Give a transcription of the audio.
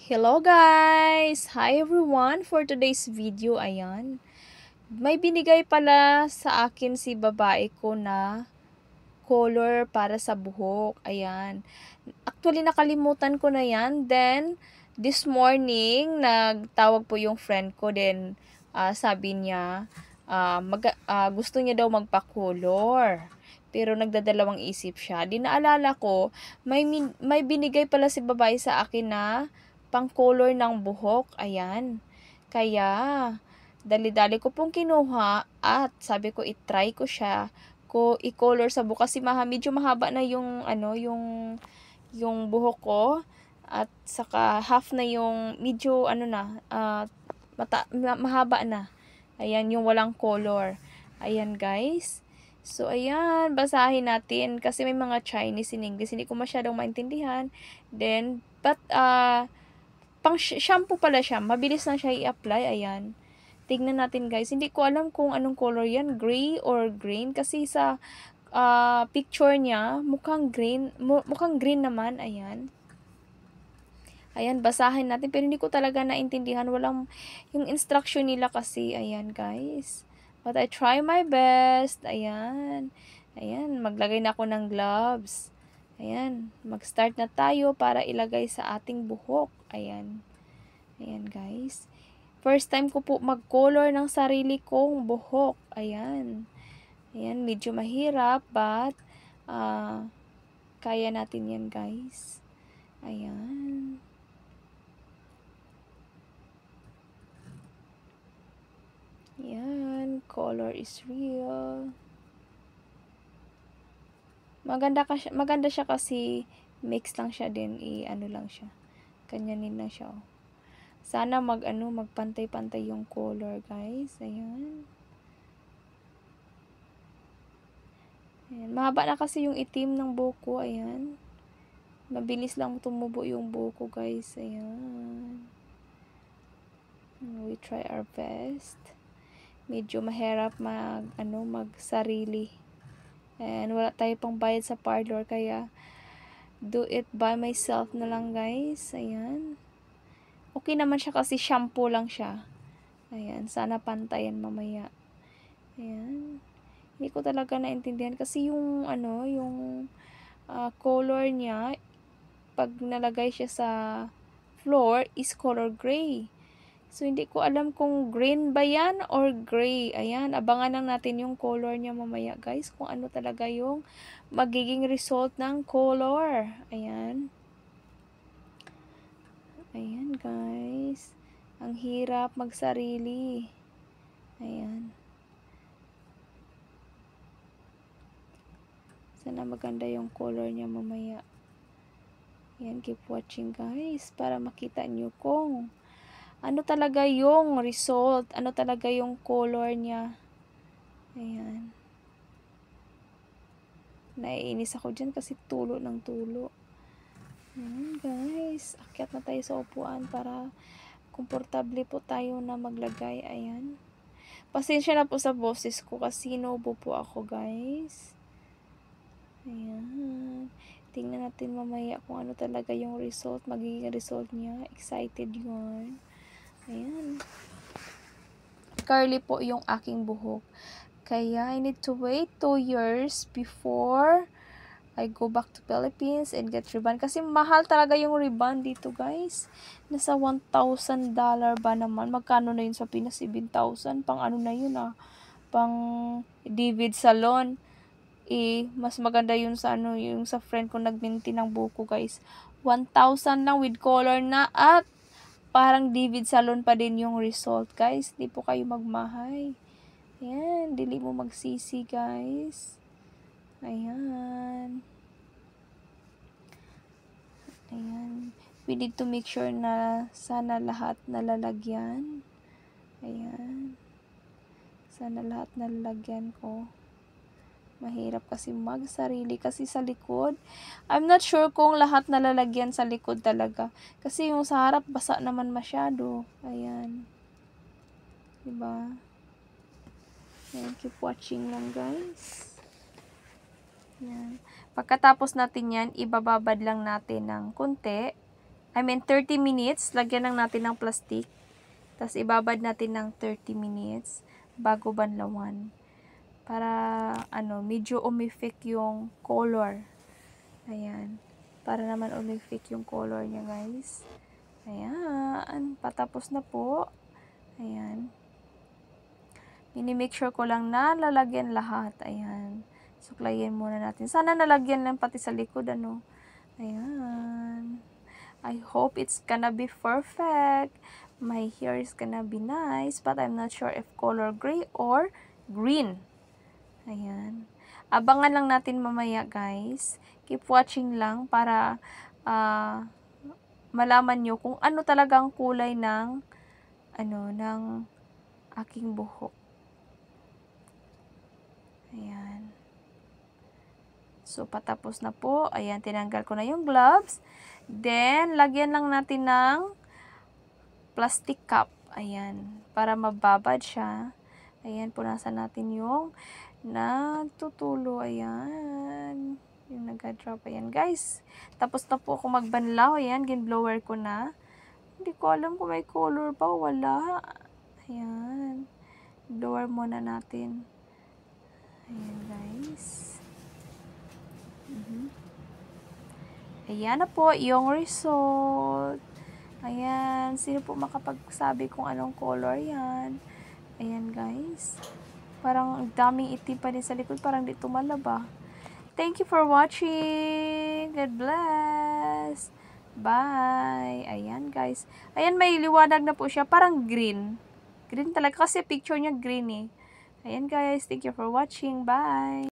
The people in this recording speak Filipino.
Hello guys! Hi everyone! For today's video, ayan. May binigay pala sa akin si babae ko na color para sa buhok. Ayan. Actually, nakalimutan ko na yan. Then, this morning, nagtawag po yung friend ko. Then, sabi niya, gusto niya daw magpa-color. Pero nagdadalawang isip siya. Di naalala ko, may binigay pala si babae sa akin na pang-color ng buhok. Ayan. Kaya, dali-dali ko pong kinuha at sabi ko i-try ko siya i-color sa buhok kasi medyo mahaba na yung yung buhok ko at saka half na yung medyo mahaba na. Ayan yung walang color. Ayan guys. So ayan, basahin natin kasi may mga Chinese in English hindi ko masyadong maintindihan. Then pang shampoo pala siya. Mabilis lang siya i-apply. Ayan. Tignan natin guys. Hindi ko alam kung anong color yan. Gray or green. Kasi sa picture niya, mukhang green naman. Ayan. Ayan, basahin natin. Pero hindi ko talaga naintindihan. Walang yung instruction nila kasi. Ayan guys. But I try my best. Ayan. Ayan, maglagay na ako ng gloves. Ayan, mag-start na tayo para ilagay sa ating buhok. Ayan. Ayan guys. First time ko po mag-color ng sarili kong buhok. Ayan. Ayan, medyo mahirap but kaya natin yan guys. Ayan. Ayan, color is real. Maganda siya kasi mix lang siya din, ano lang siya. Kanyanin lang siya. Oh. Sana magpantay-pantay yung color, guys. Ayan. Ayan. Mahaba na kasi yung itim ng buko. Ayan. Mabilis lang tumubo yung buko, guys. Ayan. We try our best. Medyo mahirap magsarili. And wala tayo pang bayad sa parlor, kaya do it by myself na lang, guys. Ayan. Okay naman siya kasi shampoo lang siya. Ayan, sana pantayan mamaya. Ayan. Hindi ko talaga naintindihan kasi yung color niya pag nalagay siya sa floor is color gray. So hindi ko alam kung green ba yan or gray. Ayan, abangan lang natin yung color niya mamaya, guys, kung ano talaga yung magiging result ng color. Ayan. Ayan guys. Ang hirap magsarili. Ayan. Sana maganda yung color niya mamaya. Ayan, keep watching guys para makita nyo kung ano talaga yung result. Ano talaga yung color niya. Ayan. Naiinis ako dyan kasi tulo ng tulo. Ayan guys, akyat na tayo sa upuan para komportable po tayo na maglagay. Ayan. Pasensya na po sa boses ko kasi inuubo po ako guys. Ayan. Tingnan natin mamaya kung ano talaga yung result. Magiging result niya. Excited yun. Ayan. Curly po yung aking buhok. Kaya I need to wait 2 years before I go back to Philippines and get ribbon. Kasi mahal talaga yung ribbon dito, guys. Nasa $1,000 ba naman? Magkano na yun sa Pinas? 7,000. Pang ano na yun Pang David Salon. Mas maganda yun sa yung sa friend ko nagminti ng buko, guys. 1,000 lang with color na at parang David Salon pa din yung result, guys. Di po kayo magmahay. Ayan, dili mo magsisi, guys. Ayan. Ayan. We need to make sure na sana lahat nalalagyan. Ayan. Sana lahat nalalagyan ko. Mahirap kasi magsarili kasi sa likod. I'm not sure kung lahat nalalagyan sa likod talaga. Kasi yung sa harap basa naman masyado. Ayan. Diba? Ayan, keep watching lang guys. Yan. Pagkatapos natin yan, ibababad lang natin ng konti. 30 minutes. Lagyan lang natin ng plastic. Tapos ibabad natin ng 30 minutes bago banlawan. Para medyo umifik yung color. Ayan. Para naman umifik yung color niya, guys. Ayan. Patapos na po. Ayan. Minimake sure ko lang na lalagyan lahat. Ayan. Suklayin muna natin. Sana nalagyan lang pati sa likod, Ayan. I hope it's gonna be perfect. My hair is gonna be nice, but I'm not sure if color gray or green. Ayan. Abangan lang natin mamaya, guys. Keep watching lang para malaman nyo kung ano talagang kulay ng ng aking buhok. Ayan. So, patapos na po. Ayan, tinanggal ko na yung gloves. Then, lagyan lang natin ng plastic cup. Ayan. Para mababad siya. Ayan, punasan natin yung nagtutulo. Ayan. Yung nag-drop. Ayan, guys. Tapos na po ako magbanlaw. Ayan, ginblower ko na. Hindi ko alam kung may color pa. Wala. Ayan. Blower muna natin. Ayan, guys. Ayan na po yung result. Ayan. Sino po makapagsabi kung anong color yan? Ayan, guys. Parang daming itim pa din sa likod. Parang di tumalaba. Thank you for watching. God bless. Bye. Ayan, guys. Ayan, may liwanag na po siya. Parang green. Green talaga kasi picture niya green eh. Ayan, guys. Thank you for watching. Bye.